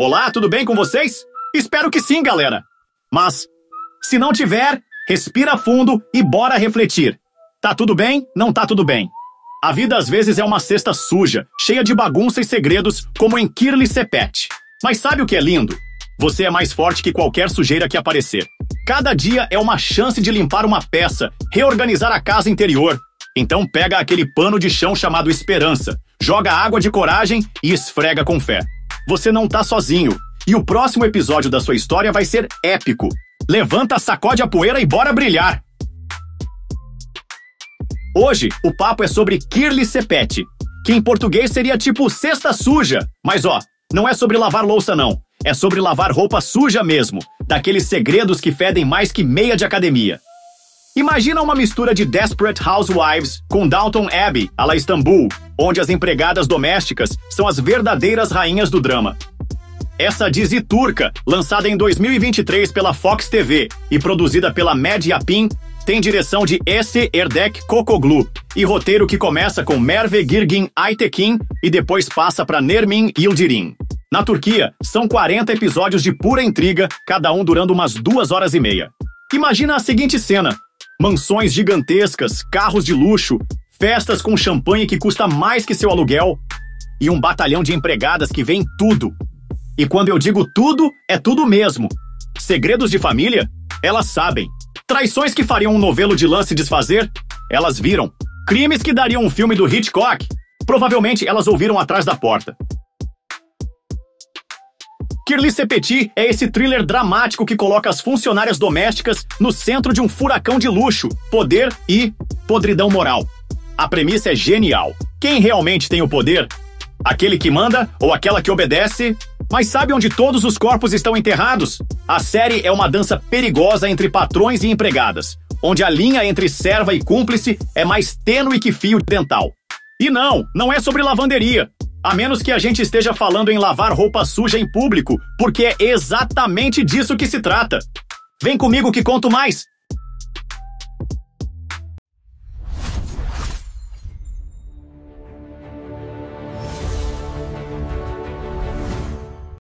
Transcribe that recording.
Olá, tudo bem com vocês? Espero que sim, galera. Mas, se não tiver, respira fundo e bora refletir. Tá tudo bem? Não tá tudo bem. A vida às vezes é uma cesta suja, cheia de bagunça e segredos, como em Kirli Sepet. Mas sabe o que é lindo? Você é mais forte que qualquer sujeira que aparecer. Cada dia é uma chance de limpar uma peça, reorganizar a casa interior. Então pega aquele pano de chão chamado esperança, joga água de coragem e esfrega com fé. Você não tá sozinho. E o próximo episódio da sua história vai ser épico. Levanta, sacode a poeira e bora brilhar! Hoje, o papo é sobre Kirli Sepet, que em português seria tipo cesta suja. Mas ó, não é sobre lavar louça não. É sobre lavar roupa suja mesmo, daqueles segredos que fedem mais que meia de academia. Imagina uma mistura de Desperate Housewives com Downton Abbey, à la Istambul, onde as empregadas domésticas são as verdadeiras rainhas do drama. Essa dizi turca, lançada em 2023 pela Fox TV e produzida pela Med Yapin, tem direção de Ese Erdek Kokoglu e roteiro que começa com Merve Girgin Aytekin e depois passa para Nermin Yildirim. Na Turquia, são 40 episódios de pura intriga, cada um durando umas 2h30. Imagina a seguinte cena: mansões gigantescas, carros de luxo, festas com champanhe que custa mais que seu aluguel e um batalhão de empregadas que vê em tudo. E quando eu digo tudo, é tudo mesmo. Segredos de família? Elas sabem. Traições que fariam um novelo de lance desfazer? Elas viram. Crimes que dariam um filme do Hitchcock? Provavelmente elas ouviram atrás da porta. Kirli Sepet é esse thriller dramático que coloca as funcionárias domésticas no centro de um furacão de luxo, poder e podridão moral. A premissa é genial. Quem realmente tem o poder? Aquele que manda ou aquela que obedece? Mas sabe onde todos os corpos estão enterrados? A série é uma dança perigosa entre patrões e empregadas, onde a linha entre serva e cúmplice é mais tênue que fio dental. E não é sobre lavanderia. A menos que a gente esteja falando em lavar roupa suja em público, porque é exatamente disso que se trata. Vem comigo que conto mais!